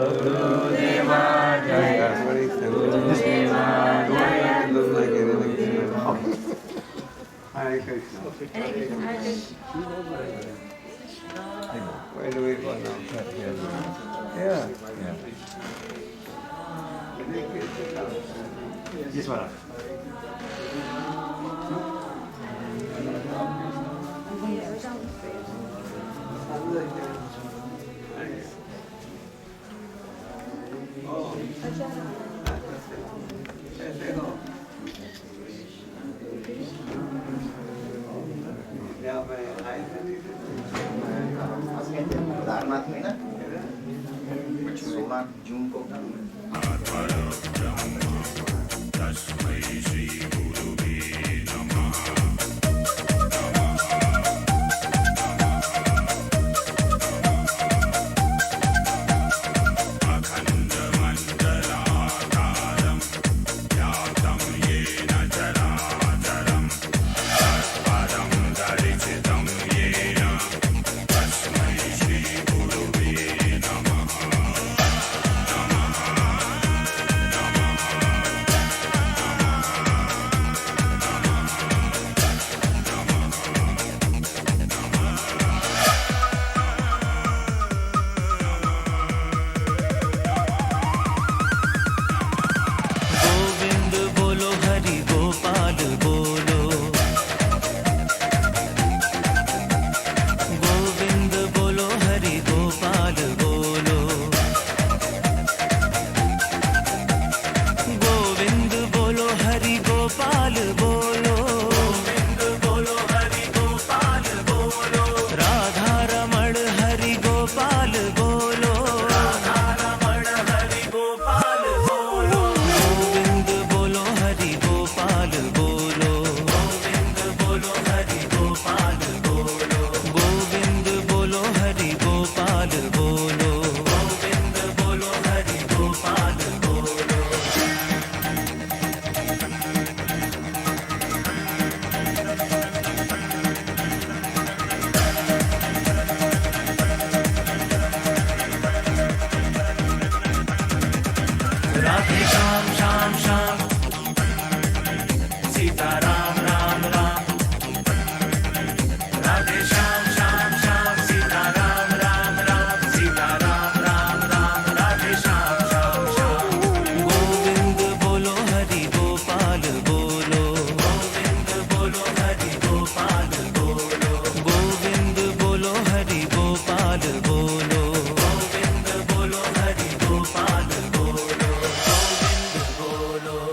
Gurudeva Jaya. Hare Krishna. Where do we go now? Yeah. Yes, Maharaj. Kedarnath में ना 16 जून को बोलो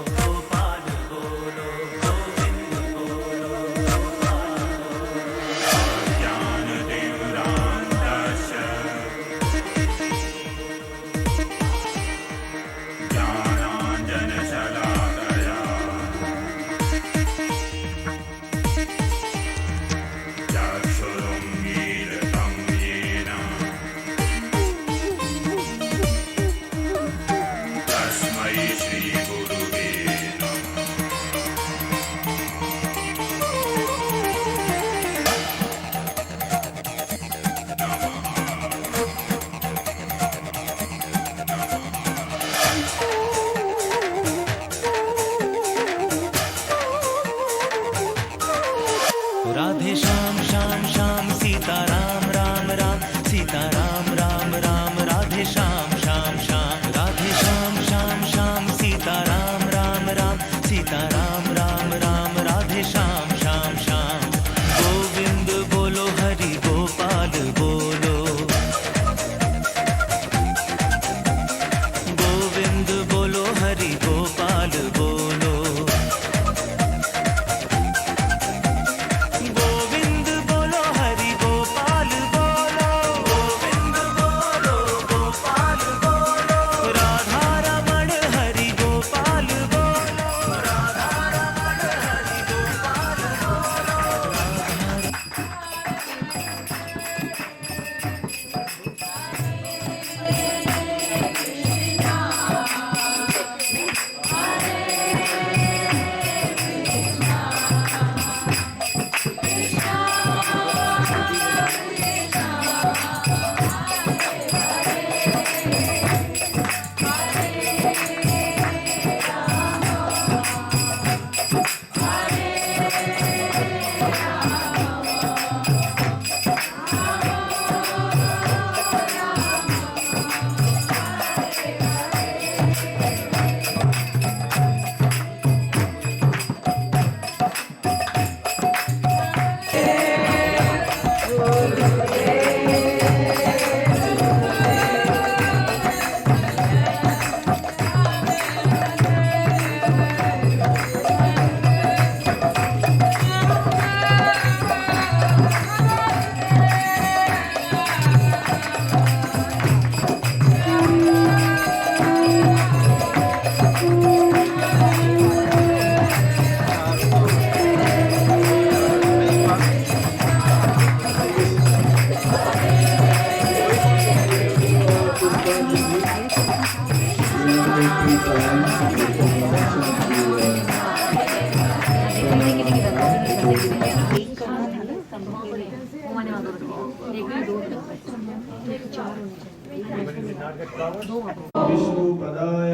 विष्णु पदाय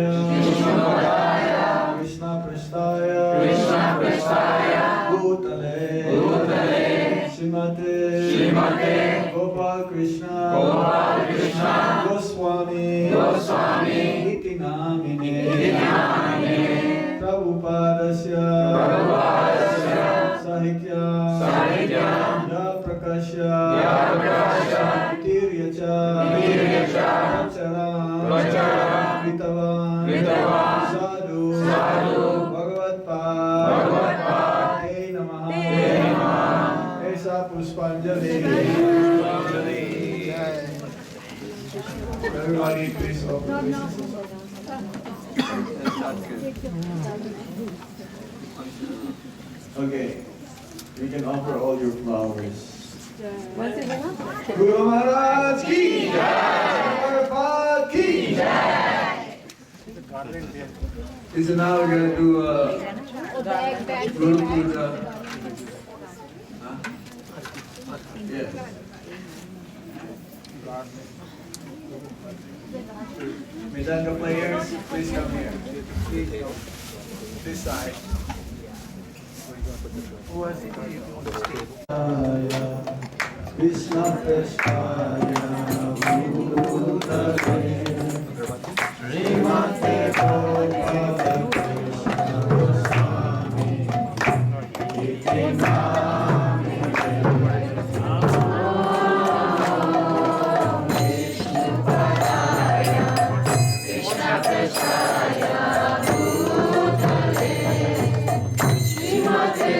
कृष्ण पृष्ठाय भूतले श्रीमते गोपाल कृष्ण गोस्वामी इति नामिने प्रभुपादस्य साहित्य प्रकाश्य तीर्यच साधु भगवत्पाद नमः ऐसा पुष्पांजलि everybody please open. Okay, you can offer all your flowers. Guru Maharaj ki jai, Prabhupada ki jai. So now we're going to do Guru Puja. Huh? Yes. Midanga players, please come here. This side. Krishna Prasthaya Bhutale Srimate Gopal Krishna Goswami Iti Namine Vishnu Padaya Krishna Prasthaya Bhutale Srimate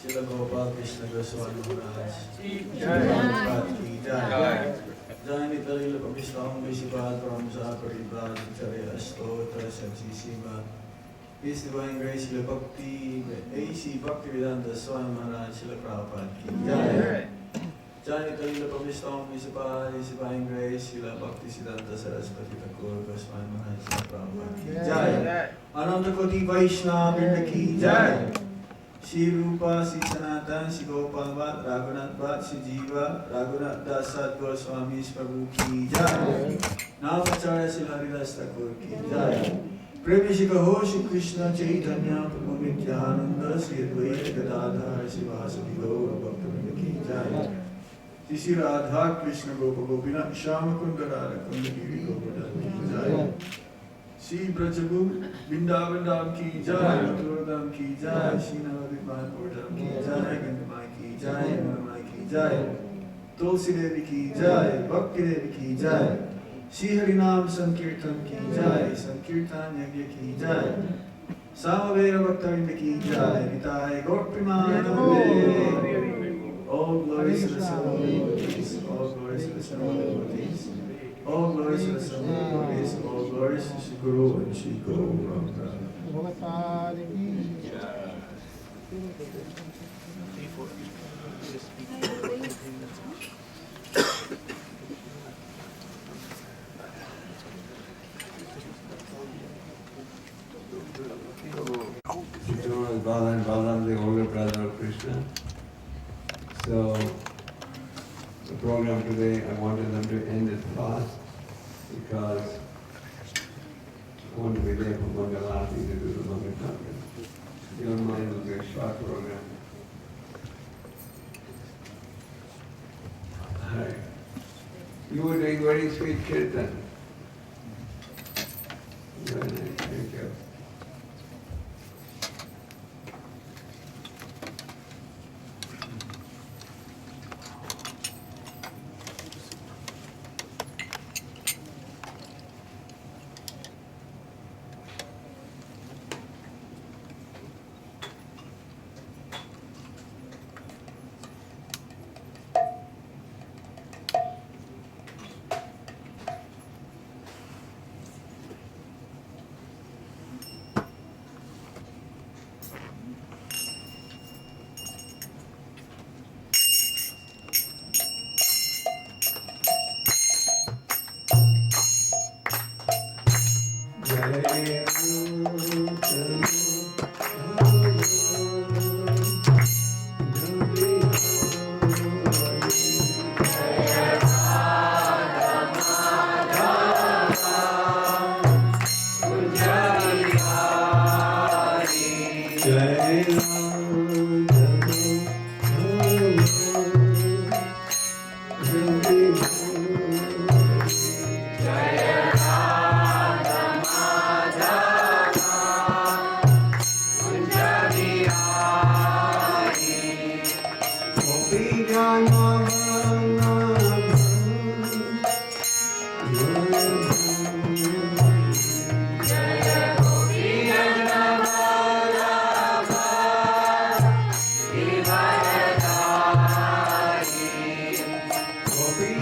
Shila Gopal Krishna Goswami Maharaj'S. Jani Talila Papistam Vishipad Paramsa Paribad Vicharya Astotra Satsisima. His Divine Grace Shila Bhakti A.C. Bhaktivedanta Swami Maharaj Shila Prabhupada Ki Jai. Jani Talila Papistam Vishipad His Divine Grace Shila Bhakti Siddhanta Saraswati Thakur Goswami Maharaj Shila Prabhupada Ki Jai. Ananta Koti Vaishnava Vrinda Ki Jai. Shri Rupa, Shri Sanatan, Shri Gopal Bhat, Raghunath Bhat, Shri Jiva, Raghunath Das Sat Goswami Prabhu Ki Jai. Navacharya Shri Haridas Thakur Ki Jai. Premi Shri Kaho Shri Krishna Chaitanya Prabhu Nityananda Shri Advaita Gadadhar Shri Vasadi Gaura Bhaktivinoda Ki Jai. Shri Shri Radha Krishna Gopa Gopinath Shama Kunda Radha Kunda Giri Govardhan Ki Jai. Shri Brajabu Vrindavan Dham Ki Jai, Mathura Dham Ki Jai, Shri Navadvipur Dham Ki Jai, Gandamai Ki Jai, Manamai Ki Jai, Tulsi Devi Ki Jai, Bhakti Devi Ki Jai, Shri Harinam Sankirtan Ki Jai, Sankirtan Yagya Ki Jai, Samavera Bhaktavinda Ki Jai, Nitai Gaur Premanande. All glories to the Supreme Devotees, all glories to the Supreme Devotees. All glories to the Supreme Devotees, all glories to Shri Guru and Shri Gaura. Bala and Balaram, the older brother of Krishna. So, the program today, I wanted them to end it fast because I want to be there for Mangalarti to do the Mangalarti. If you don't mind, it'll be a short program. Hi. You were doing very sweet kirtan. Very nice, thank you. Gopi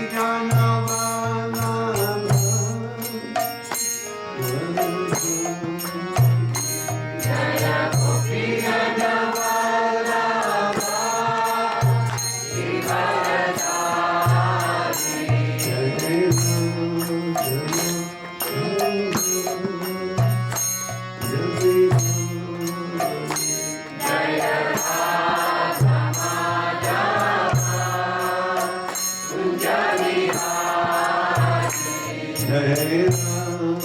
Jai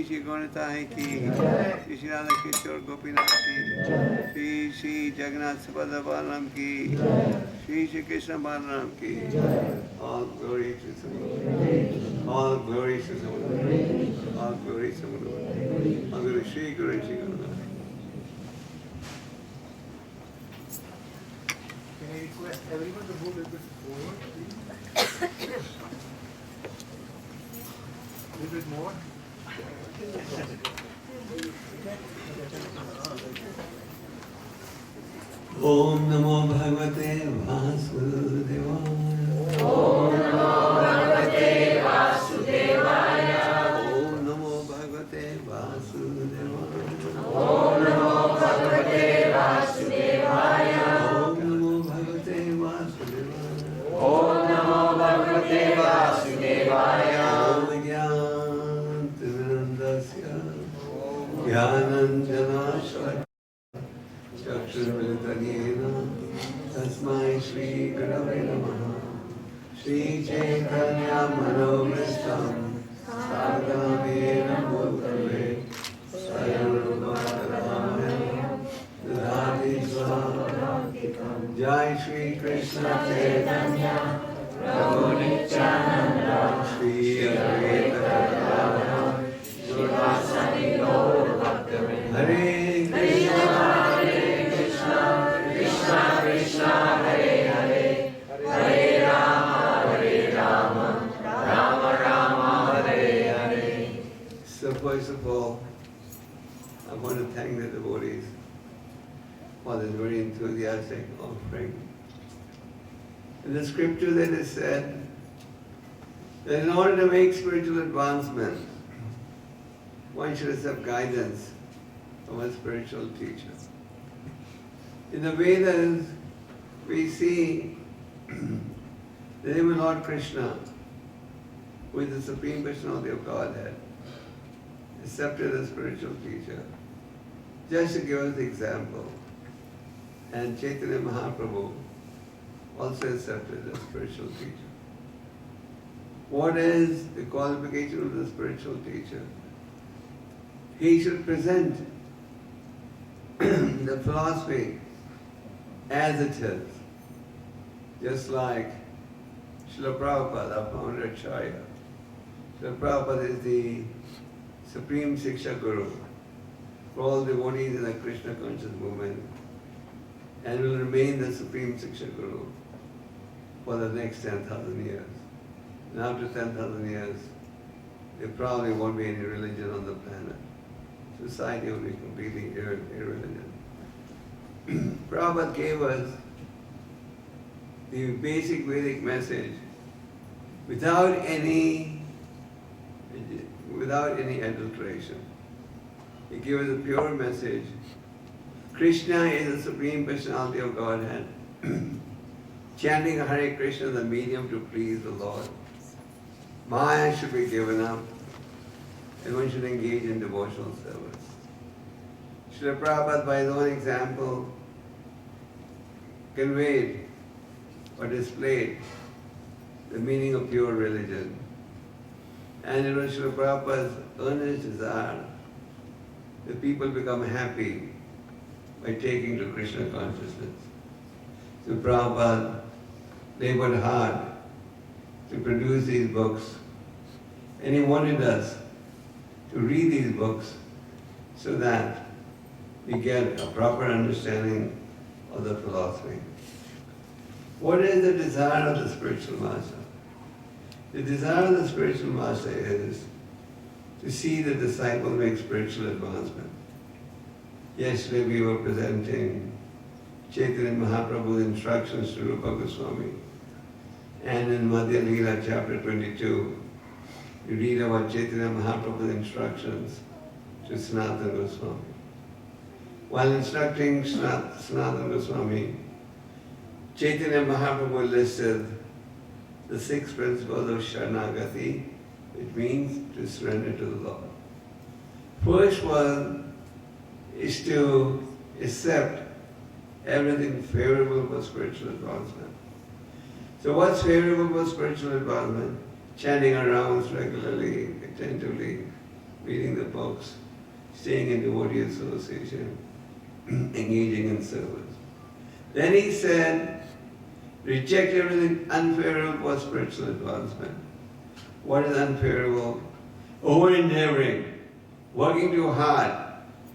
Shri Gaunatai ki, Shri Shri Shri Radha Kishore Gopinath ki, Shri Shri Jagannath Subhadra Balaram ki, Shri Shri Krishna Balaram ki. All glory to Samudra. All glory to Samudra. All glory to Samudra. All glory Shri Guru Shri Guru. Can I request everyone to move a little bit forward, please? A little bit more. Om Namo Bhagavate Vasudevaya. Om Namo Bhagavate Vasudevaya. Om Namo Bhagavate Vasudevaya. Om Namo Bhagavate Vasudevaya. Om Namo Bhagavate Vasudevaya. Om Namo Bhagavate Vasudevaya. Om Jnantimirandasya Jnananjana Shalakaya Chakshurmilitanena Tasmai Shri Gurave Namaha. Shri Chaitanya Manovristam Sagamena Bhutale Sayurvadaramaya Dadati Swahantikam. Jai Shri Krishna Chaitanya Prabhu Nityananda. Shri Advaita Gadadhara Srivasadi Gaur Bhaktivinoda. Hare Krishna Hare Krishna. Krishna Krishna Hare Hare. Hare Rama. Rama Rama Hare Hare. So first of all, I want to thank the devotees for this very enthusiastic offering. In the scripture that is said that in order to make spiritual advancement, one should accept guidance from a spiritual teacher. In the Vedas, we see the name of Lord Krishna, who is the Supreme Personality of Godhead, accepted as spiritual teacher. Just to give us the example, and Chaitanya Mahaprabhu also accepted as spiritual teacher. What is the qualification of the spiritual teacher? He should present the philosophy as it is, just like Srila Prabhupada, our founder Acharya. Srila Prabhupada is the Supreme Siksha Guru for all devotees in the Krishna conscious movement and will remain the Supreme Siksha Guru for the next 10,000 years. And after 10,000 years, there probably won't be any religion on the planet. Society will be completely irreligion. Prabhupada gave us the basic Vedic message without any adulteration. He gave us a pure message. Krishna is the Supreme Personality of Godhead. Chanting Hare Krishna is the medium to please the Lord. Maya should be given up and one should engage in devotional service. Srila Prabhupada, by his own example, conveyed or displayed the meaning of pure religion. And it was Srila Prabhupada's earnest desire that people become happy by taking to Krishna consciousness. So Prabhupada labored hard to produce these books, and he wanted us to read these books so that we get a proper understanding of the philosophy. What is the desire of the spiritual master? The desire of the spiritual master is to see the disciple make spiritual advancement. Yesterday we were presenting Chaitanya Mahaprabhu's instructions to Rupa Goswami. And in Madhya Leela chapter 22, you read about Chaitanya Mahaprabhu's instructions to Sanatana Goswami. While instructing Sanatana Goswami, Chaitanya Mahaprabhu listed the 6 principles of Sharanagati, which means to surrender to the Lord. First one is to accept everything favorable for spiritual advancement. So what's favorable for spiritual advancement? Chanting our rounds regularly, attentively, reading the books, staying in devotee association, engaging in service. Then he said, reject everything unfavorable for spiritual advancement. What is unfavorable? Over-endeavoring, working too hard,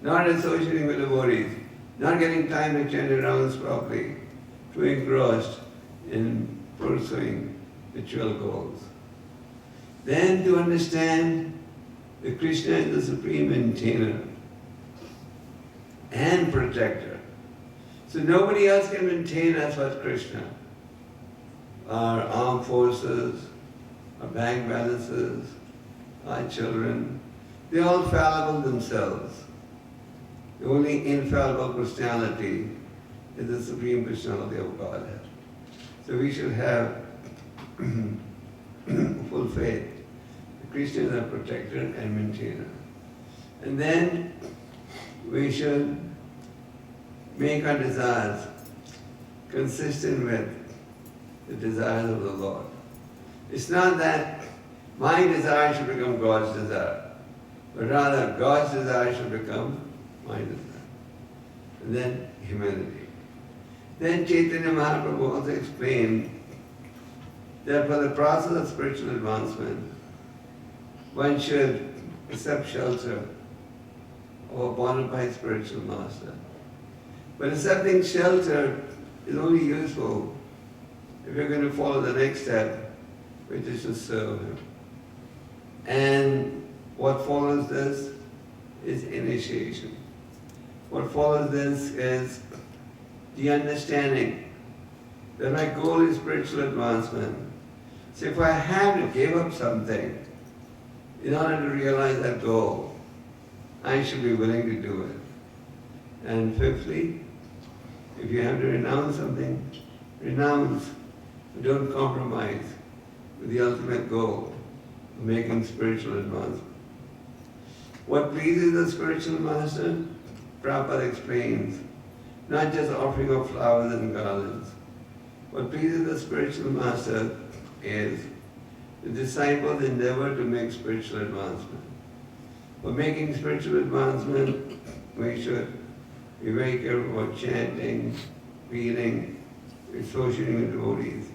not associating with devotees, not getting time to chant rounds properly, too engrossed in pursuing ritual goals. Then to understand that Krishna is the supreme maintainer and protector. So nobody else can maintain us but Krishna. Our armed forces, our bank balances, our children, they're all fallible themselves. The only infallible personality is the Supreme Personality of Godhead. So we should have full faith. Krishna is our protector and maintainer. And then we should make our desires consistent with the desires of the Lord. It's not that my desire should become God's desire, but rather God's desire should become my desire. And then humility. Then Chaitanya Mahaprabhu also explained that for the process of spiritual advancement, one should accept shelter of a bona fide spiritual master. But accepting shelter is only useful if you're going to follow the next step, which is to serve him. And what follows this is initiation. What follows this is the understanding that my goal is spiritual advancement. So if I have to give up something in order to realize that goal, I should be willing to do it. And fifthly, if you have to renounce something, renounce, but don't compromise with the ultimate goal of making spiritual advancement. What pleases the spiritual master? Prabhupada explains, not just offering of flowers and garlands. What pleases the spiritual master is the disciples endeavor to make spiritual advancement. For making spiritual advancement, we should be very careful about chanting, reading, associating with devotees.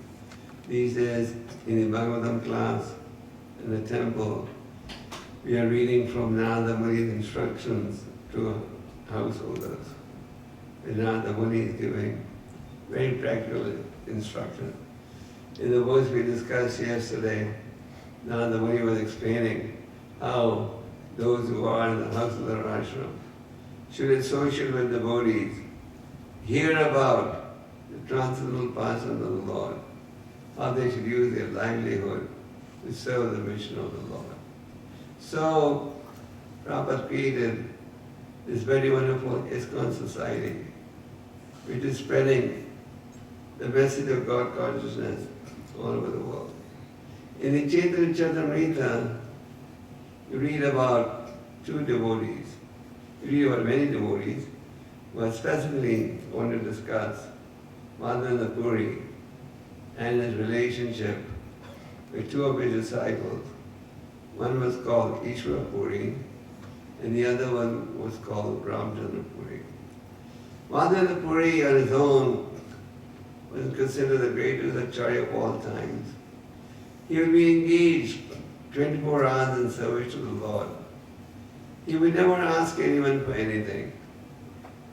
These days, in the Bhagavatam class, in the temple, we are reading from Narada Muni's instructions to householders. And Narada Muni is giving very practical instruction. In the verse we discussed yesterday, Narada Muni was explaining how those who are in the house of the ashram should associate with devotees, hear about the transcendental person of the Lord, how they should use their livelihood to serve the mission of the Lord. So, Prabhupada created this very wonderful ISKCON society, which is spreading the message of God consciousness all over the world. In the Chaitanya Charitamrita, you read about two devotees. You read about many devotees, but specifically I want to discuss Madhavendra Puri and his relationship with two of his disciples. One was called Ishwara Puri, and the other one was called Ramchandra Puri. Madhavendra Puri on his own was considered the greatest acharya of all times. He would be engaged 24 hours in service to the Lord. He would never ask anyone for anything.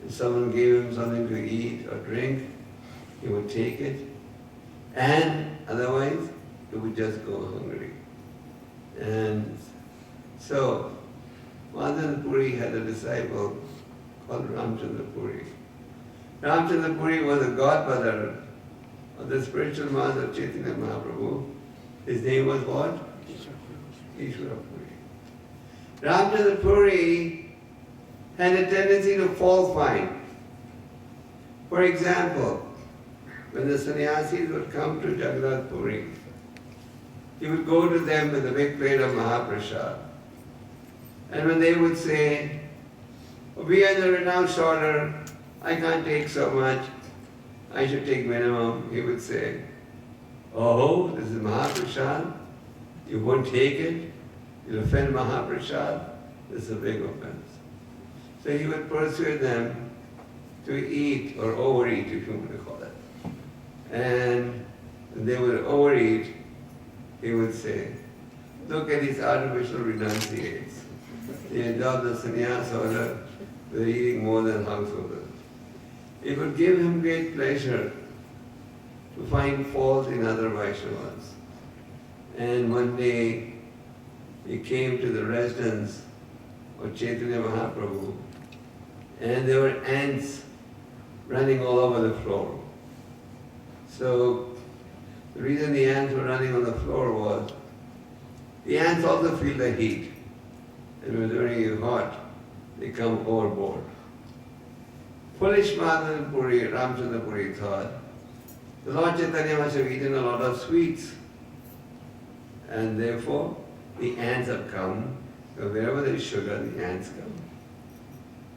If someone gave him something to eat or drink, he would take it, and otherwise he would just go hungry. And so, Madhavendra Puri had a disciple called Ramchandra Puri. Ramchandra Puri was a godfather of the spiritual master Chaitanya Mahaprabhu. His name was what? Ishwara Puri. Ramchandra Puri had a tendency to fault find. For example, when the sannyasis would come to Jagannath Puri, he would go to them with a big plate of Mahaprasad. And when they would say, we are the renounced order, I can't take so much, I should take minimum, he would say, oh, this is Mahaprasad, you won't take it, you'll offend Mahaprasad, this is a big offense. So he would persuade them to eat or overeat, if you want to call it. And when they would overeat, he would say, look at these artificial renunciates. They adopt the sannyas order, they're eating more than householders. It would give him great pleasure to find fault in other Vaishnavas. And one day, he came to the residence of Chaitanya Mahaprabhu, and there were ants running all over the floor. So, the reason the ants were running on the floor was, the ants also feel the heat. And when it's very hot, they come overboard. Foolish Madan Puri, Ramchandra Puri thought, the Lord Chaitanya must have eaten a lot of sweets. And therefore, the ants have come. So wherever there is sugar, the ants come.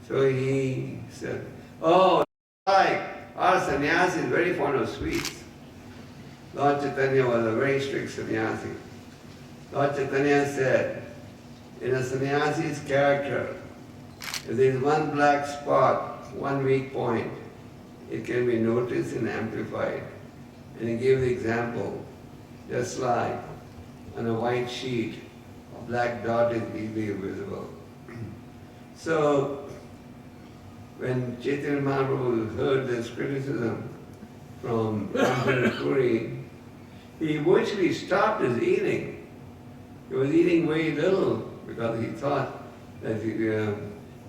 So he said, oh, like our sannyasi is very fond of sweets. Lord Chaitanya was a very strict sannyasi. Lord Chaitanya said, in a sannyasi's character, if there is one black spot, one weak point, it can be noticed and amplified. And he gave the example, just like on a white sheet, a black dot is easily visible. So, when Chaitanya Mahaprabhu heard this criticism from Ramchandra Puri, he virtually stopped his eating. He was eating very little because he thought that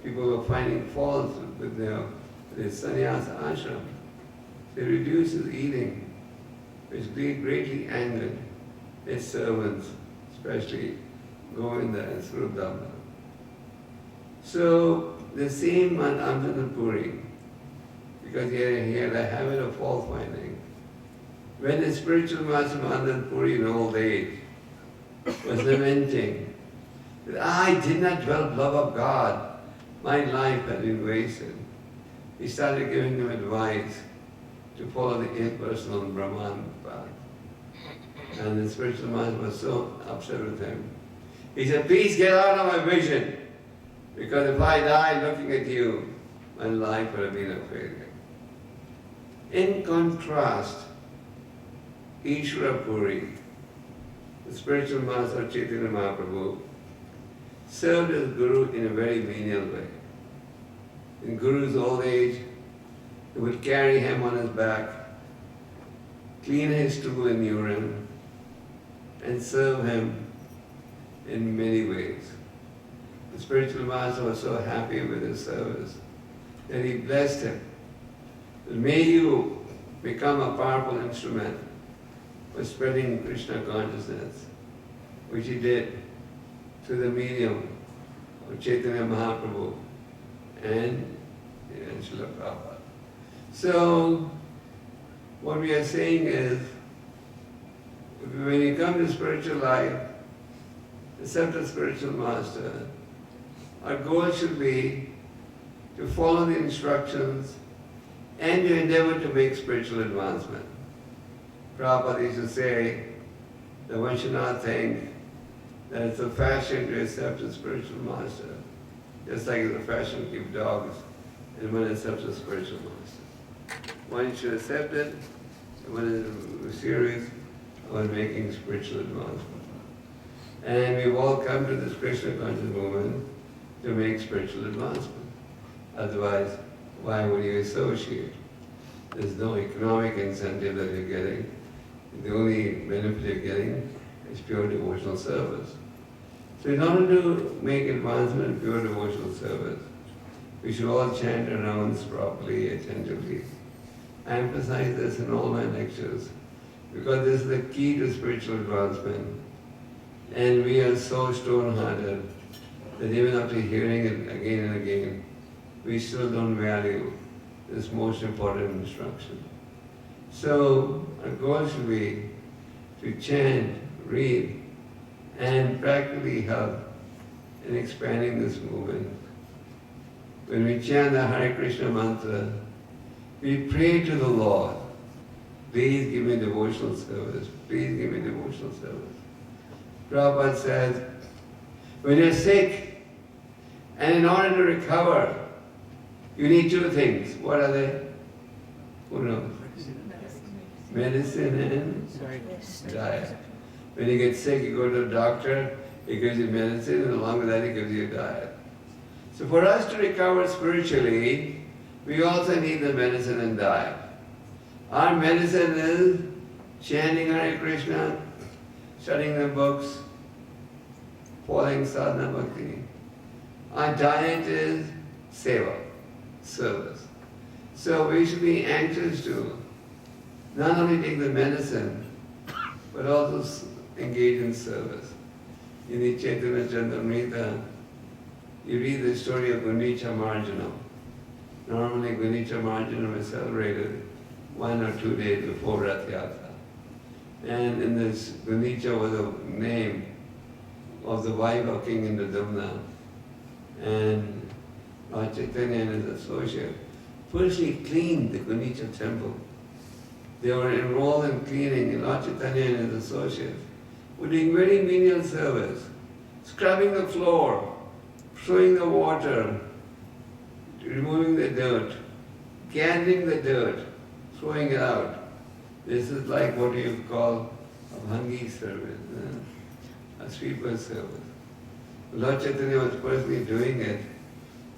people were finding faults with their sannyasa ashram. They reduced his eating, which greatly angered his servants, especially Govinda and Srudhamma. So the same Ramchandra Puri, because he had a habit of fault finding, when the spiritual master Ramchandra Puri in old age was lamenting that I did not develop love of God, my life had been wasted, he started giving them advice to follow the impersonal Brahman path. And the spiritual master was so upset with him. He said, please get out of my vision, because if I die looking at you, my life would have been a failure. In contrast, Ishvara Puri, the spiritual master of Chaitanya Mahaprabhu, served as Guru in a very menial way. In Guru's old age, he would carry him on his back, clean his stool and urine, and serve him in many ways. The spiritual master was so happy with his service that he blessed him. May you become a powerful instrument for spreading Krishna consciousness, which he did through the medium of Chaitanya Mahaprabhu and Srila Prabhupada. So, what we are saying is, when you come to spiritual life, accept a spiritual master, our goal should be to follow the instructions and to endeavor to make spiritual advancement. Prabhupada used to say that one should not think that it's a fashion to accept a spiritual master, just like it's a fashion to keep dogs, and one accepts a spiritual master. One should accept it, and one is serious about making spiritual advancement. And we've all come to this Krishna conscious movement to make spiritual advancement. Otherwise, why would you associate? There's no economic incentive that you're getting. The only benefit you're getting is pure devotional service. So in order to make advancement in pure devotional service, we should all chant our rounds properly, attentively. I emphasize this in all my lectures because this is the key to spiritual advancement. And we are so stone-hearted that even after hearing it again and again, we still don't value this most important instruction. So our goal should be to chant, read, and practically help in expanding this movement. When we chant the Hare Krishna mantra, we pray to the Lord, please give me devotional service, please give me devotional service. Prabhupada says, when you're sick, and in order to recover, You need two things. What are they? Who knows? Medicine and diet. When you get sick, you go to a doctor, he gives you medicine, and along with that he gives you a diet. So for us to recover spiritually, we also need the medicine and diet. Our medicine is chanting Hare Krishna, studying the books, following sadhana bhakti. Our diet is seva, service. So we should be anxious to not only take the medicine, but also engage in service. In the Chaitanya Chandamrita, you read the story of Gunicha Marjanam. Normally Gunicha Marjanam is celebrated 1 or 2 days before Rath Yatra. And in this, Gunicha was a name of the wife of King Indradumna. And Lord Chaitanya and his associate firstly cleaned the Gunicha temple. They were enrolled in cleaning, and Lord Chaitanya and his associates were doing very menial service, scrubbing the floor, throwing the water, removing the dirt, gathering the dirt, throwing it out. This is like what you call a bhangi service, a sweeper service. Lord Chaitanya was personally doing it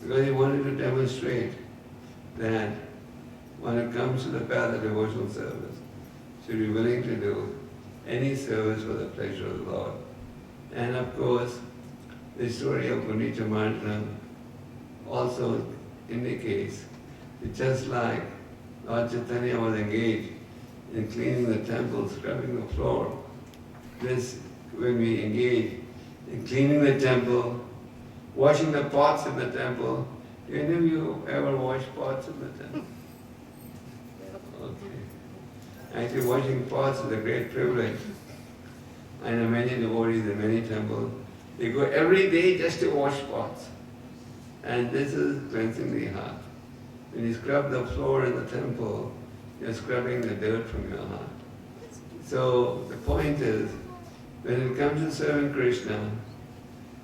because he wanted to demonstrate that when it comes to the path of devotional service, should be willing to do any service for the pleasure of the Lord. And of course, the story of Gunicha Marjanam also indicates that just like Lord Chaitanya was engaged in cleaning the temple, scrubbing the floor, when we engage in cleaning the temple, washing the pots in the temple, do any of you ever wash pots in the temple? Okay. Actually, washing pots is a great privilege. I know many devotees in many temples, they go every day just to wash pots. And this is cleansing the heart. When you scrub the floor in the temple, you're scrubbing the dirt from your heart. So the point is, when it comes to serving Krishna,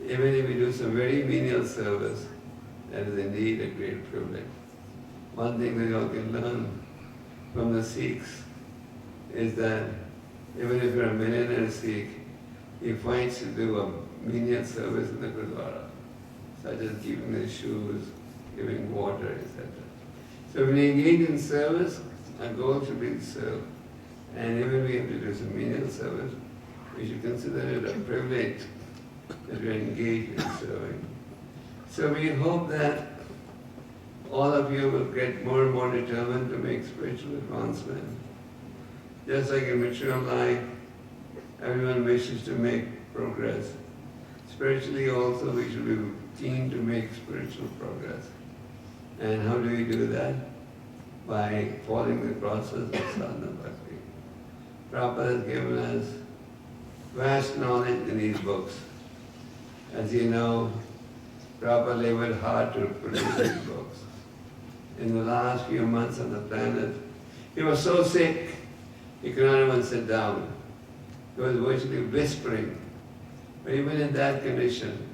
even if we do some very menial service, that is indeed a great privilege. One thing that you all can learn from the Sikhs is that even if you're a millionaire Sikh, he finds to do a menial service in the Gurdwara, such as keeping the shoes, giving water, etc. So when we engage in service, our goal should be to serve. And even if we have to do some menial service, we should consider it a privilege that we're engaged in serving. So we hope that all of you will get more and more determined to make spiritual advancement. Just like in mature life, everyone wishes to make progress. Spiritually also, we should be keen to make spiritual progress. And how do we do that? By following the process of sadhana bhakti. Prabhupada has given us vast knowledge in these books. As you know, Prabhupada labored hard to produce these books. In the last few months on the planet, he was so sick, he could not even sit down. He was virtually whispering. But even in that condition,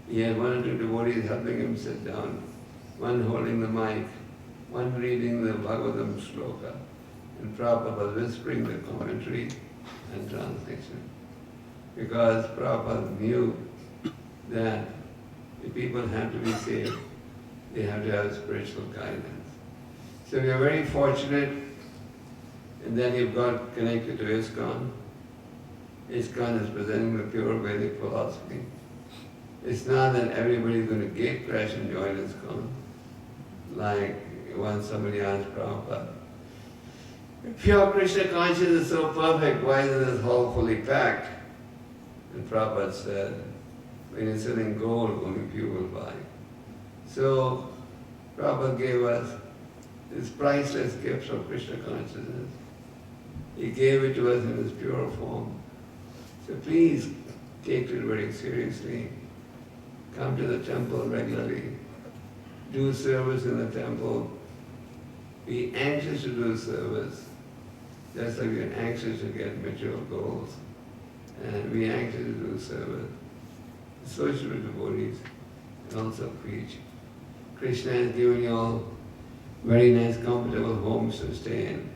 he had one or two devotees helping him sit down, one holding the mic, one reading the Bhagavatam shloka, and Prabhupada was whispering the commentary and translation. Because Prabhupada knew that if people have to be saved, they have to have spiritual guidance. So we are very fortunate in that you've got connected to ISKCON. ISKCON is presenting the pure Vedic philosophy. It's not that everybody's going to gate crash and join ISKCON. Like once somebody asked Prabhupada, if your Krishna consciousness is so perfect, why is this hall fully packed? And Prabhupada said, when you're selling gold, only few will buy. So Prabhupada gave us this priceless gift of Krishna consciousness. He gave it to us in its pure form. So please take it very seriously. Come to the temple regularly. Do service in the temple. Be anxious to do service, just like you're anxious to get material goals. And be anxious to do service. Associate with devotees and also preach. Krishna has given you all very nice, comfortable homes to stay in.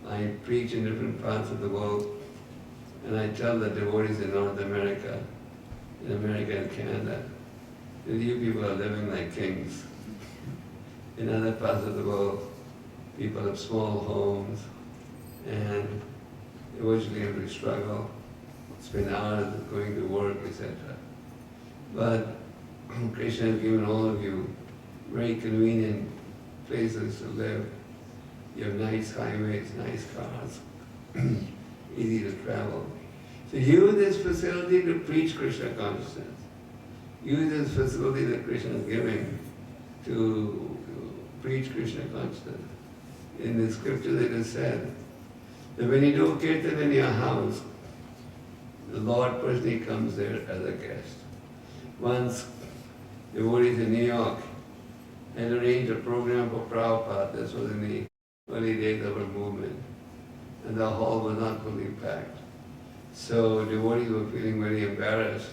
I preach in different parts of the world, and I tell the devotees in North America, in America and Canada, that you people are living like kings. In other parts of the world, people have small homes, and eventually have to struggle, spend hours going to work, etc. But Krishna has given all of you very convenient places to live. You have nice highways, nice cars, easy to travel. So use this facility to preach Krishna consciousness. Use this facility that Krishna is giving to preach Krishna consciousness. In the scripture it is said that when you do kirtan in your house, the Lord personally comes there as a guest. Once, devotees in New York had arranged a program for Prabhupada. This was in the early days of our movement, and the hall was not fully packed. So devotees were feeling very embarrassed.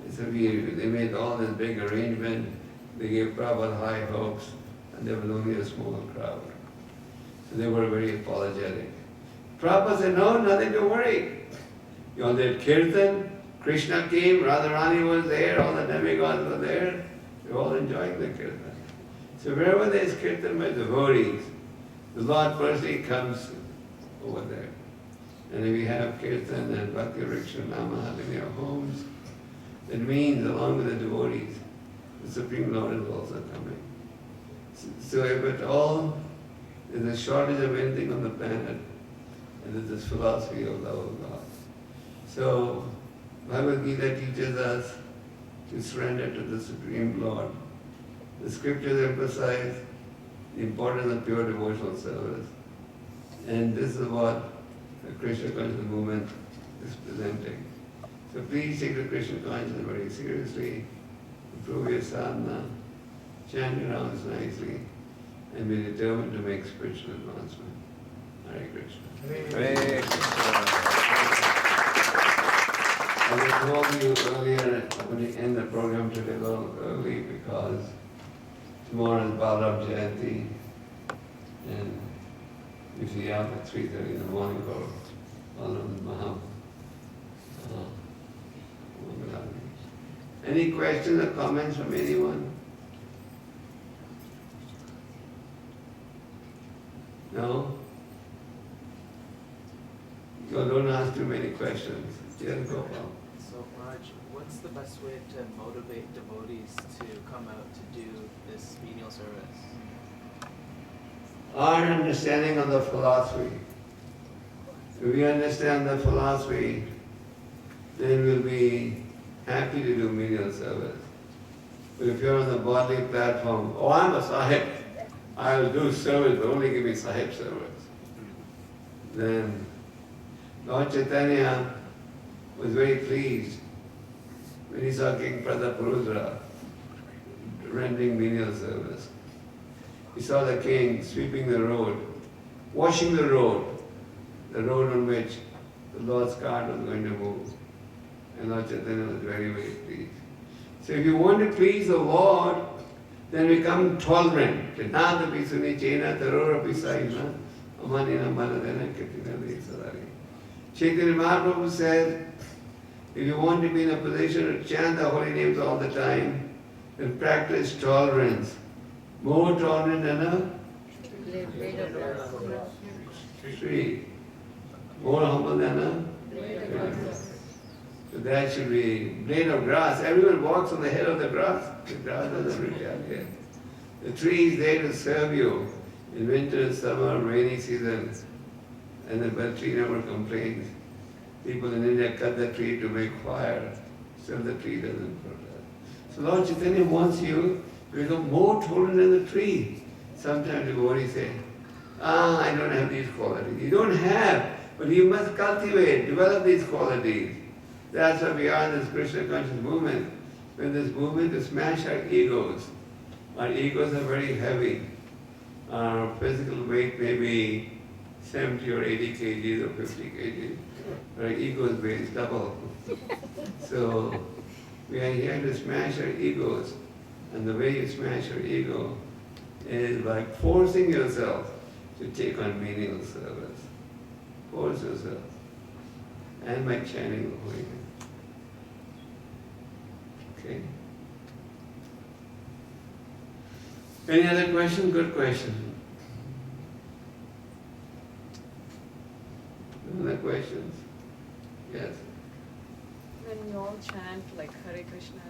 So they made all this big arrangement. They gave Prabhupada high hopes, and there was only a small crowd. So they were very apologetic. Prabhupada said, no, nothing to worry. You all did kirtan, Krishna came, Radharani was there, all the demigods were there. They were all enjoying the kirtan. So wherever there is kirtan by devotees, the Lord personally comes over there. And if you have kirtan and bhakti riksha nama in your homes, it means along with the devotees, the Supreme Lord is also coming. So if at all there's a shortage of anything on the planet, it is this philosophy of love of God. So Bhagavad Gita teaches us to surrender to the Supreme Lord. The scriptures emphasize the importance of pure devotional service. And this is what the Krishna consciousness movement is presenting. So please take the Krishna consciousness very seriously, improve your sadhana, chant your rounds nicely, and be determined to make spiritual advancement. Hare Krishna. Hare Krishna. As I told you earlier, I'm going to end the program today a little early because tomorrow is Balaram Jayanti, and usually out at 3:30 in the morning for Balaram Maham. Any questions or comments from anyone? No? You don't ask too many questions. Yes, Gopal. So, Maharaj, what's the best way to motivate devotees to come out to do this menial service? Our understanding of the philosophy. If we understand the philosophy, then we'll be happy to do menial service. But if you're on the bodily platform, oh, I'm a sahib, I'll do service, but only give me sahib service. Then Lord Chaitanya was very pleased when he saw King Prataparudra rendering menial service. He saw the king sweeping the road, washing the road on which the Lord's cart was going to move. And Lord Chaitanya was very, very pleased. So if you want to please the Lord, then become tolerant. Chaitanya Mahaprabhu said, if you want to be in a position to chant the holy names all the time, then practice tolerance. More tolerant than a tree. More humble than a so that should be blade of grass. Everyone walks on the head of the grass. The grass doesn't retaliate. The tree is there to serve you in winter, summer, rainy season. And the tree never complains. People in India cut the tree to make fire. Still the tree doesn't protest. So Lord Chaitanya wants you to become more tolerant than the tree. Sometimes devotees say, I don't have these qualities. You don't have, but you must cultivate, develop these qualities. That's why we are in this Krishna conscious movement. We're in this movement to smash our egos. Our egos are very heavy. Our physical weight may be 70 or 80 kgs or 50 kgs. Our egos weighs double. So we are here to smash our egos And the way you smash your ego is by forcing yourself to take on menial service. Force yourself. And by chanting the holy name. Okay? Any other question? Good question. Other questions? Yes. When we all chant like Hare Krishna,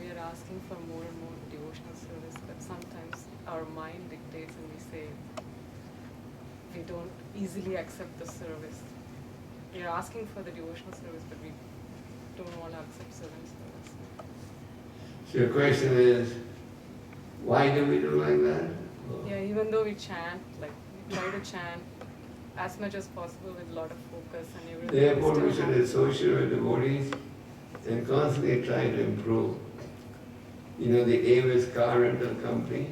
we are asking for more and more devotional service, but sometimes our mind dictates and we say we don't easily accept the service. We are asking for the devotional service, but we don't want to accept certain service. So your question is, why do we do like that? Yeah, even though we chant, like we try to chant as much as possible with a lot of focus and everything. Therefore, we should associate with devotees and constantly try to improve. You know, the Avis car rental company,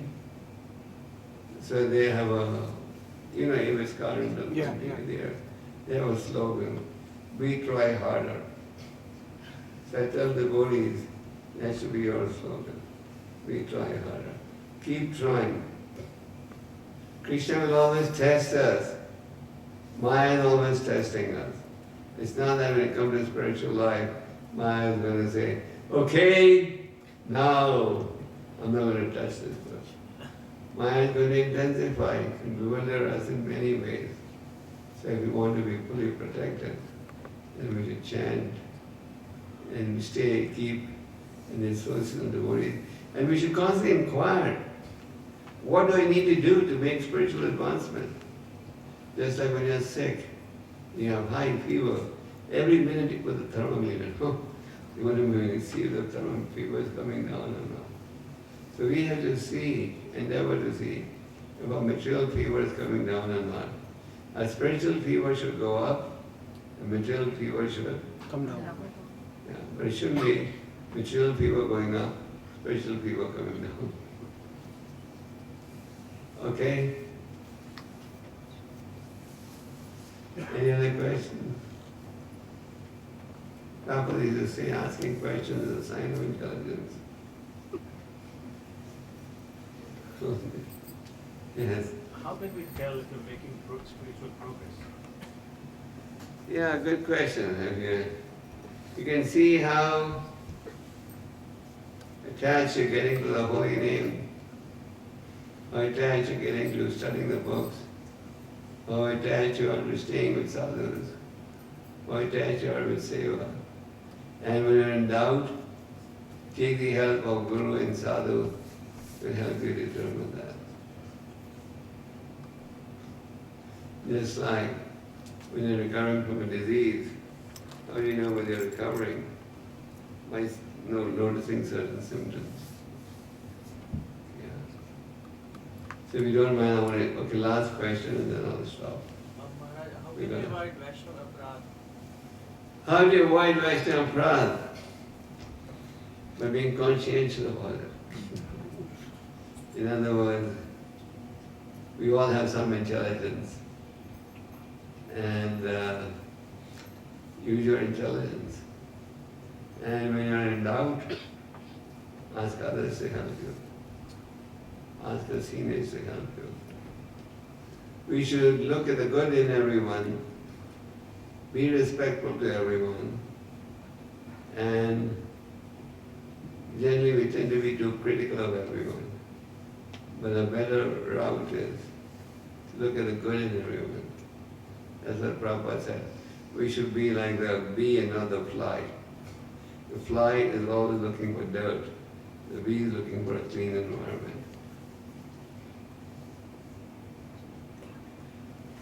so they have a, you know, Avis car rental company there. They have a slogan, we try harder. So I tell devotees, that should be your slogan, we try harder. Keep trying. Krishna will always test us. Maya is always testing us. It's not that when it comes to spiritual life, Maya is going to say, okay, now I'm not going to touch this person. Maya is going to intensify and bewilder us in many ways. So if we want to be fully protected, then we should chant and keep in the association of devotees. And we should constantly inquire, what do I need to do to make spiritual advancement? Just like when you're sick, you have high fever, every minute you put the thermometer. You want to see if the fever is coming down or not. So we have to endeavor to see if our material fever is coming down or not. Our spiritual fever should go up, and material fever should Come down. yeah, but it shouldn't be material fever going up, spiritual fever coming down. Okay? Any other questions? Gopal used to say asking questions is a sign of intelligence. Yes. How can we tell if you're making spiritual progress? Yeah, good question. You can see how attached you're getting to the holy name, how attached you're getting to studying the books, how attached you are to staying with sadhus, how attached you are with seva. And when you're in doubt, take the help of Guru and Sadhu to help you determine that. Just like when you're recovering from a disease, how do you know whether you're recovering? By noticing certain symptoms. Yeah. So if you don't mind, I want to, okay, last question and then I'll stop. Maharaj, how can we avoid Vaishnava Prad? How do you avoid Vaishnava Prad? By being conscientious about it. In other words, we all have some intelligence. And use your intelligence. And when you're in doubt, ask others to help you. Ask the seniors to help you. We should look at the good in everyone, be respectful to everyone, and generally we tend to be too critical of everyone. But a better route is to look at the good in everyone. That's what Prabhupada said. We should be like the bee and not the fly. The fly is always looking for dirt. The bee is looking for a clean environment.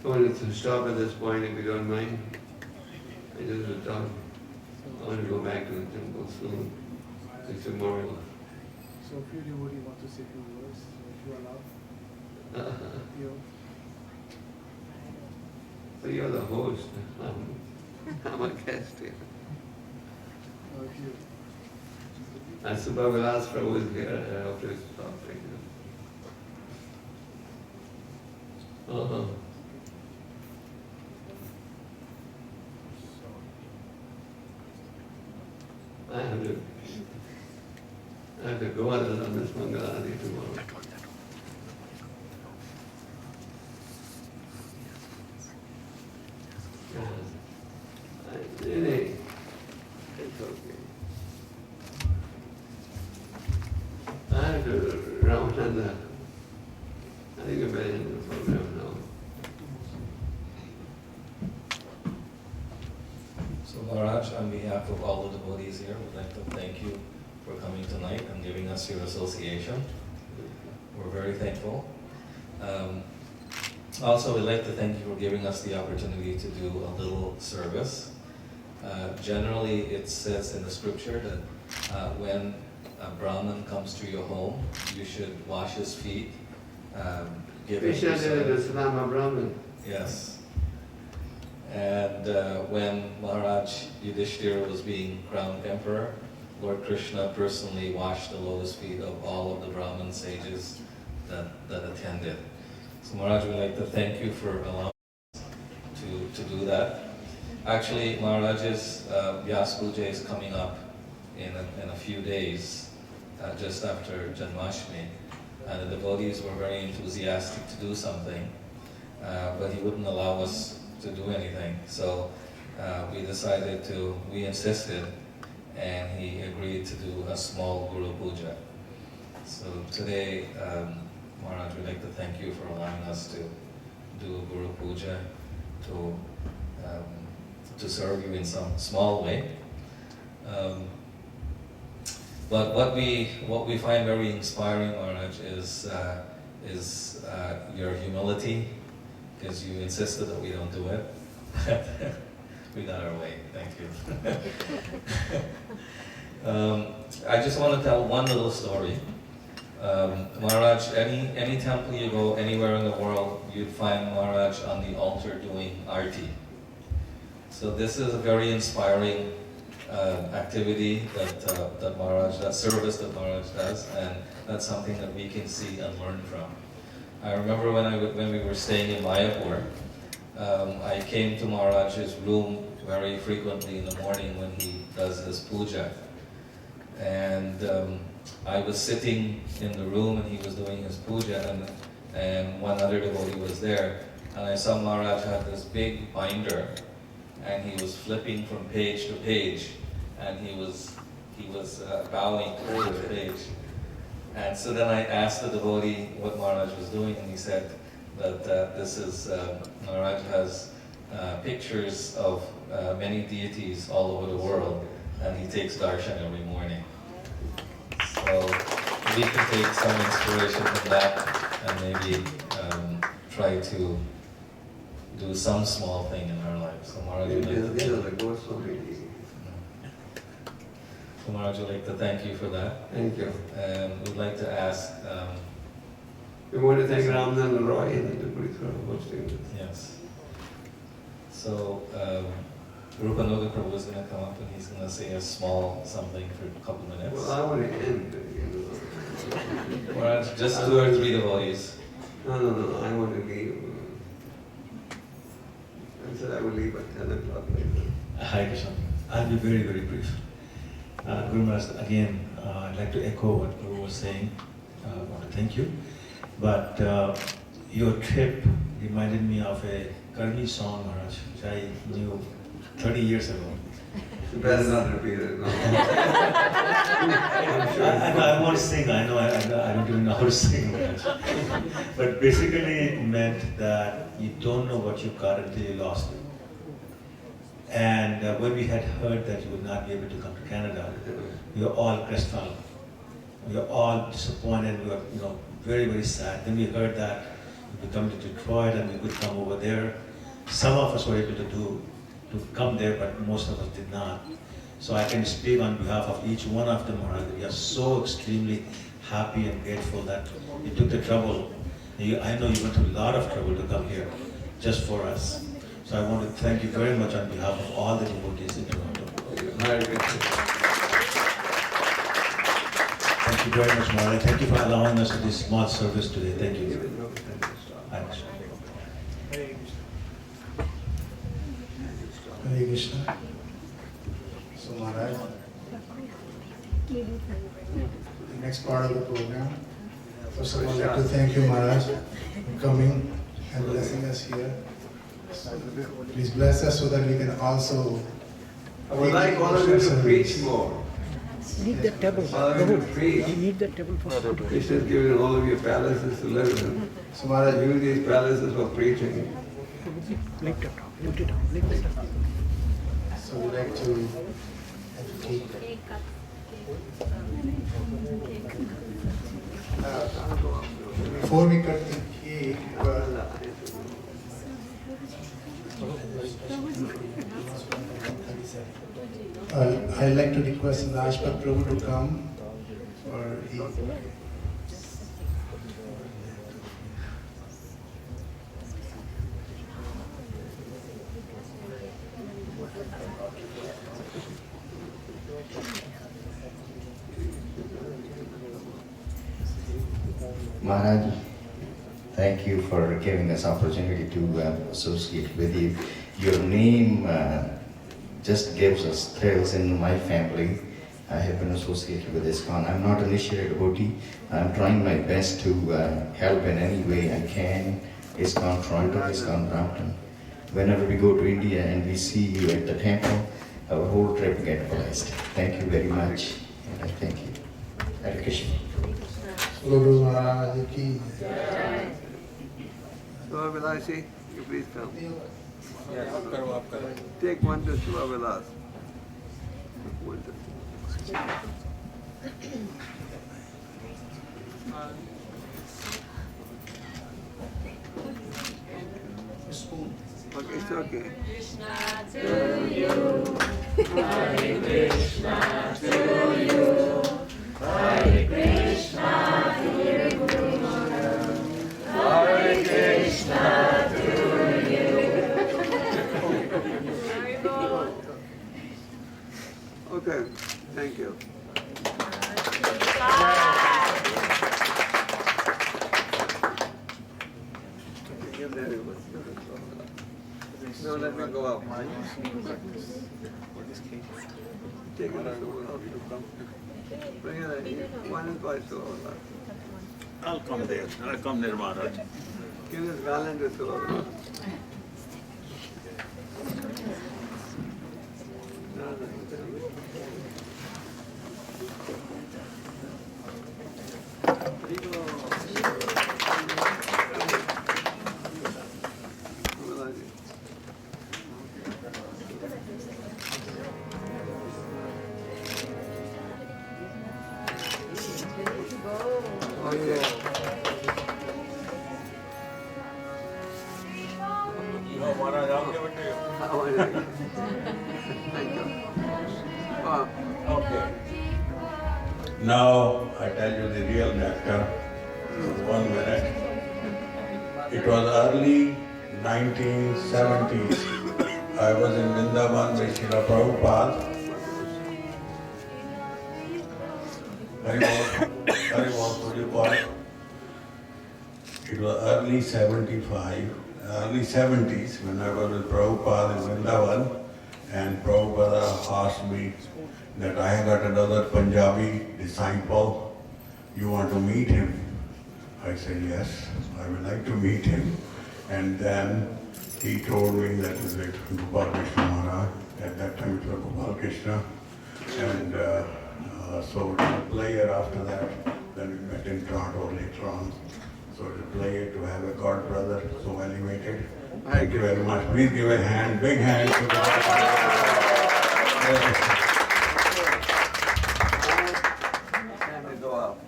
I want to stop at this point if you don't mind. I just want to talk. I want to go back to the temple soon. It's tomorrow. So if you devotee want to say a few words, if you allow. You. So you're the host. I'm a guest here. If you. Subha Vilas Prabhu is here. I have to stop right now. I I have to go out on this Mangaladi tomorrow. Really, it's okay. I have to round on that. I think I'm better in the program now. So Maharaj, on behalf of all the devotees here, we'd like to thank you for coming tonight and giving us your association. We're very thankful. Also, we'd like to thank you for giving us the opportunity to do a little service. Generally, it says in the scripture that when a Brahmin comes to your home, you should wash his feet, give him Krishna did it as Rama Brahman. Yes. And when Maharaj Yudhishthira was being crowned emperor, Lord Krishna personally washed the lotus feet of all of the Brahmin sages that attended. So Maharaj, we'd like to thank you for allowing us to do that. Actually, Maharaj's Vyasa Puja is coming up in a few days, just after Janmashtami. And the devotees were very enthusiastic to do something, but he wouldn't allow us to do anything. So we insisted, and he agreed to do a small Guru Puja. So today, Maharaj, we'd like to thank you for allowing us to do a Guru Puja, to serve you in some small way. But what we find very inspiring, Maharaj, is your humility, because you insisted that we don't do it. We got our way. Thank you. I just want to tell one little story. Maharaj, any temple you go, anywhere in the world, you'd find Maharaj on the altar doing arti. So this is a very inspiring activity that Maharaj, that service that Maharaj does, and that's something that we can see and learn from. I remember when we were staying in Mayapur, I came to Maharaj's room very frequently in the morning when he does his puja. And I was sitting in the room and he was doing his puja, and one other devotee was there. And I saw Maharaj had this big binder, and he was flipping from page to page, and he was bowing over the page. And so then I asked the devotee what Maharaj was doing, and he said that this is, Maharaj has pictures of many deities all over the world, and he takes darshan every morning. So we can take some inspiration from that and maybe try to do some small thing in our lives. So Maharaj, would like to thank you for that. Thank you. And we'd like to ask. We want to thank Ramnan and Roy and the Buddha for hosting this. Yes. So Rupanuga Prabhu is going to come up and he's going to say a small something for a couple minutes. Well, I want to end. Maharaj, just 2 or 3 devotees. No, I want to leave. I said I will leave at 10 o'clock later. Hare Krishna. I'll be very, very brief. Guru Maharaj, again, I'd like to echo what Guru was saying. I want to thank you. But your trip reminded me of a Karmi song, Maharaj, which I knew 30 years ago. You better not repeat it, no. I won't sing, I know, I don't even know how to sing, Maharaj. But basically it meant that you don't know what you got until you lost it. And when we had heard that you would not be able to come to Canada, we were all crestfallen. We were all disappointed, we were very, very sad. Then we heard that we could come to Detroit and we could come over there. Some of us were able to come there, but most of us did not. So I can speak on behalf of each one of them, Maharaj. We are so extremely happy and grateful that you took the trouble. I know you went through a lot of trouble to come here, just for us. So I want to thank you very much on behalf of all the devotees in Toronto. Thank you very much, Maharaj. Thank you for allowing us to this small service today. Thank you. Hare Krishna. Hare Krishna. So Maharaj, in part of the program. First of all, I'd like to thank you, Maharaj, for coming and blessing us here. Please bless us so that we can also. I would like all of you to preach more. Need that table. All of you to preach. You need that table for Krishna has given all of you palaces to live in. So Maharaj, Use these palaces for preaching. lift it up, lift it up, lift it up. so we'd like to have cake. Before we cut the cake, I'd like to request Rajpat Prabhu to come for he. Maharaj, thank you for giving us opportunity to associate with you. Your name just gives us thrills in my family. I have been associated with ISKCON. I'm not an initiated devotee. I'm trying my best to help in any way I can. ISKCON Toronto, ISKCON Brampton. Whenever we go to India and we see you at the temple, our whole trip gets blessed. Thank you very much. And I thank you. Hare Krishna. Guru Maharaj ki. Shiva Vilasi, you please come. Take one to Shiva Vilas. Okay, it's okay. Krishna to you, Hare Krishna to you, Hare Krishna to you, Hare Krishna to you. Okay, thank you. No, let me go up. Take it out. Bring it in. One is by Shiva. I'll come there. I'll come near Maharaj. Give this garland to Shiva. Maharaj, I'll give it to you. Thank you. Wow. Okay. Now I tell you the real nectar. 1 minute. It was early 1970s. I was in Vrindavan with Srila Prabhupada. Very well, what do you call it? It was early 70s when I was with Prabhupada in Vrindavan, and Prabhupada asked me that I got another Punjabi disciple. You want to meet him? I said, yes, I would like to meet him. And then he told me that is it, Gopal Krishna Maharaj. At that time it was Gopal Krishna. And so it was a player after that. Then we met in Toronto later on. So it's a pleasure to have a God brother so elevated. Thank you very much. Please give a hand, big hand to God. Let me go up.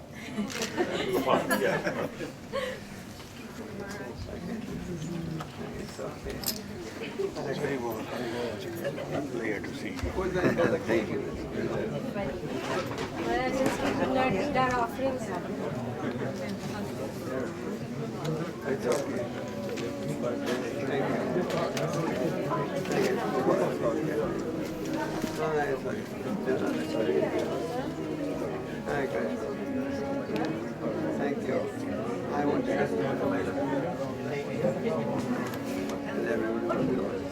It's okay. That's very well. Pleasure to see you. Who's going to the cake? That offerings It's okay. Thank you. No, it's okay. Thank you. Thank you. I want to ask you to my love. And everyone will do it.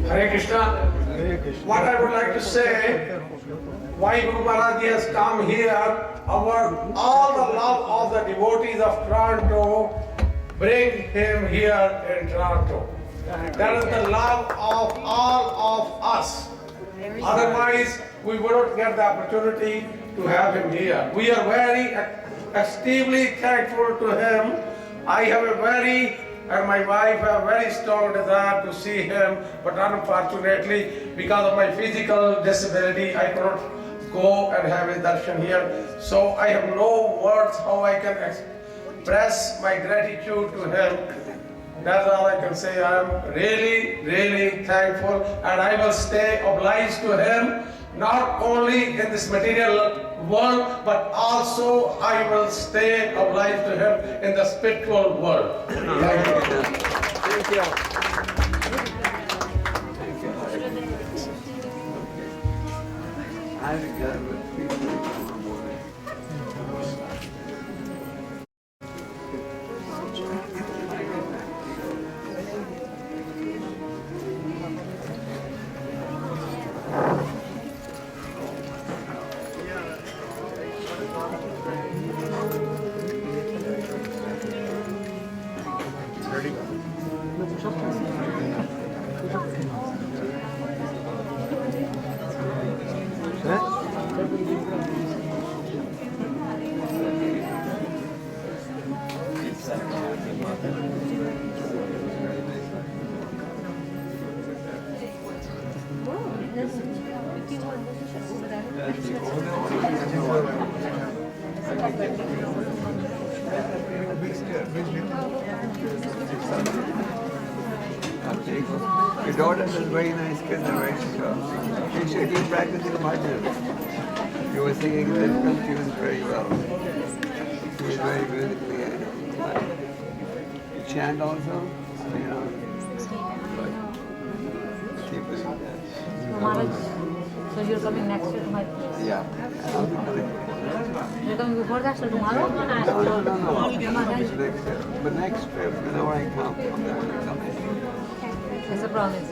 Hare Krishna. Hare Krishna. what I would like to say, why Guru Maharaj has come here, all the love of the devotees of Toronto, bring him here in Toronto. That is the love of all of us. Otherwise, we wouldn't get the opportunity to have him here. We are very extremely thankful to him. I have and my wife have a very strong desire to see him, but unfortunately, because of my physical disability, I cannot go and have his darshan here. So I have no words how I can express my gratitude to him. That's all I can say. I am really, really thankful, and I will stay obliged to him, not only in this material world, but also I will stay obliged to him in the spiritual world. Thank you. Thank you. I regard with people tomorrow morning. Your daughter is a very nice kid and very strong. She should keep practicing bhajan. You were singing difficult tunes very well. She is very musically able. You chant also? Keep doing that. Maharaj, so you're coming next year to my place? Yeah, I'll be coming. You're coming before that or tomorrow? No. It's next year. But next trip, whenever I come, I'm definitely coming. It's a promise.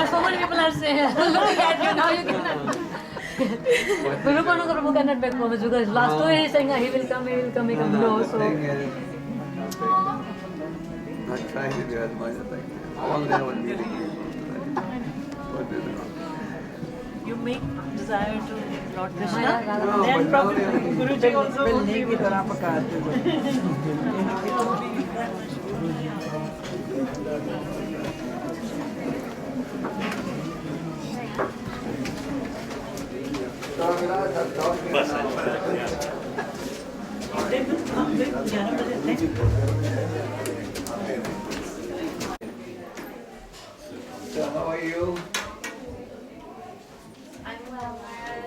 So many people are saying, look at you now, you cannot. Prabhu cannot make promise because last 2 years he's saying he will come, he will come, he come. No, so. Not trying to do as much as I can. All day I was meeting people. What do You make desire to Lord Krishna. No, Then but probably Guruji also will be with So how are you?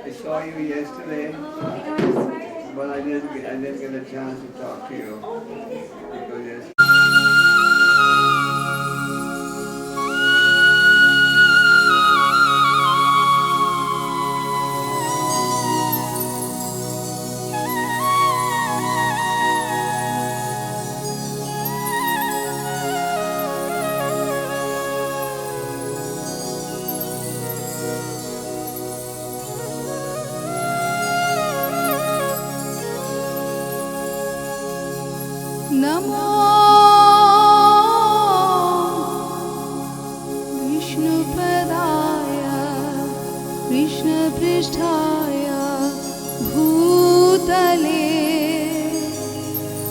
I saw you yesterday, but I didn't get a chance to talk to you because yesterday. Namo Vishnu Padaya Krishna Pristhaya Bhutale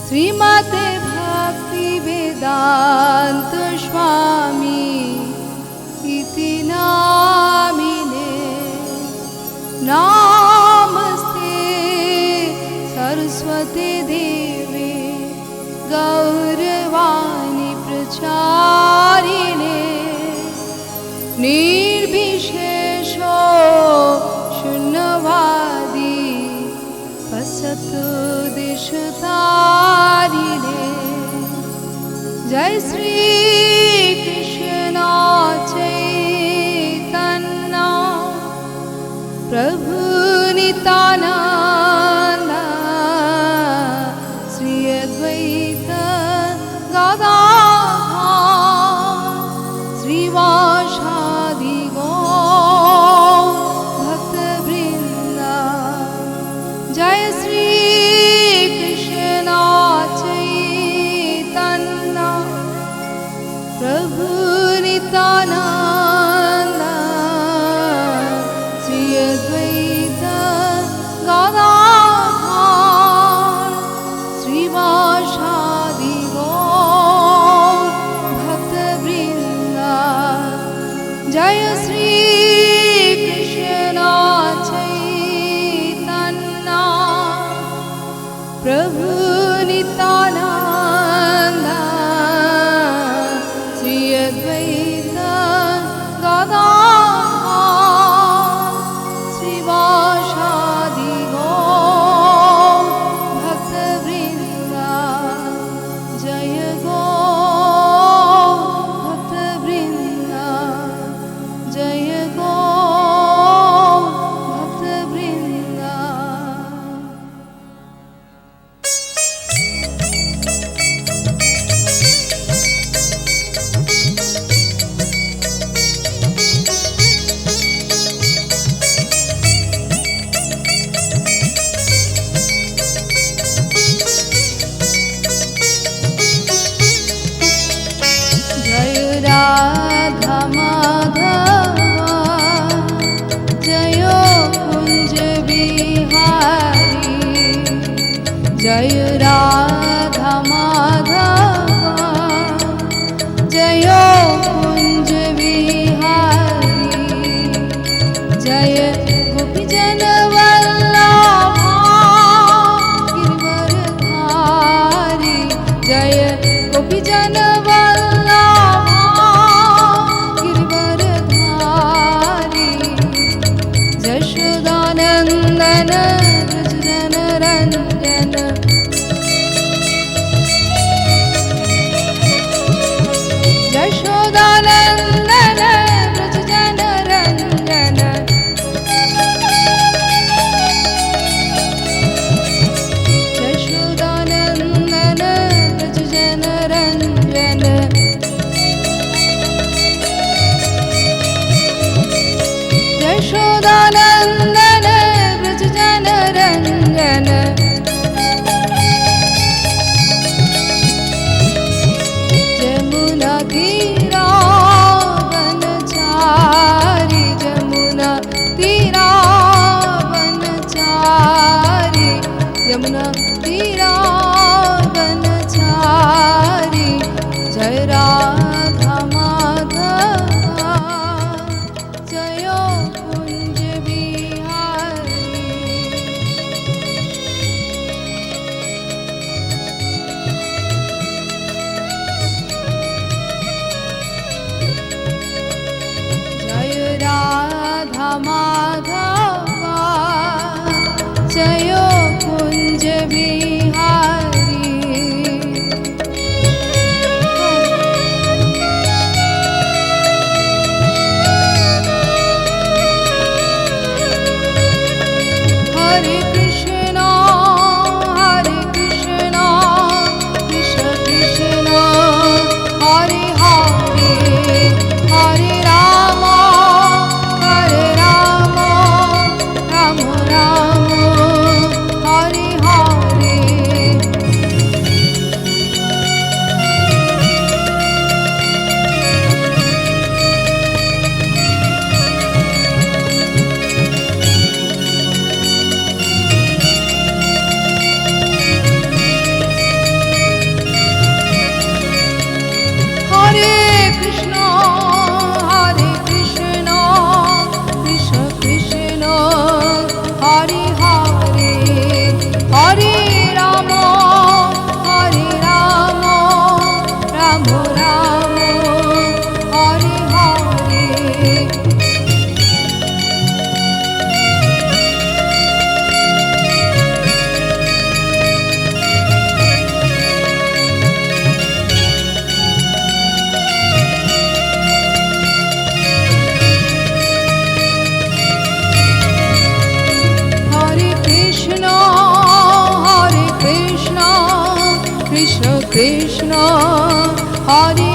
Srimate Bhakti Vedanta Swami Iti Namine Namaste Saraswati Devi Gauravani Pracharine Nirbhishesho Shunnavadi Pasatu Dishatarine Jai Sri Krishna Chaitanya Prabhu Nityananda Sri Advaita Gadadhar Sri Vasha Advaita Gadadhar Srivashadi Gaur Bhakta Vrinda Jaya Sri Krishna Chaitanya Prabhu Nityananda Sri Advaita Gadadhar Srivashadi Gaur Bhakta Vrinda Jaya Gaur Bhakta Vrinda Jaya Gaur Bhakta Vrinda. Jai Radha Madhava Jayo Kunj Bihari Jai Radha Madhava Jayo Kunj Bihari Jai Gopi Jana Vallabha Girivardhari Jai Gopi Jana Vallabha Girivardhari Jashodanandana Vrajjana Ranjana Jashodanandana Vrajjana Ranjana Jashodanandana Vrajjana Ranjana Jashodanandana Vrajjana Ranjana Jamuna Tira Vanachari Jamuna Tira Vanachari Jamuna Tira Vanachari Jai Radha Madhava Jayo Kunj Bihari Jai Radha Madhava Jayo Kunj Bihari Hare Krishna Krishna Krishna Hare Hare Hare Rama Rama Rama Hare Hare Hare Krishna Krishna Krishna Hare Hare Hare Rama Rama Rama Hare Hare Hare Krishna Krishna Krishna Hare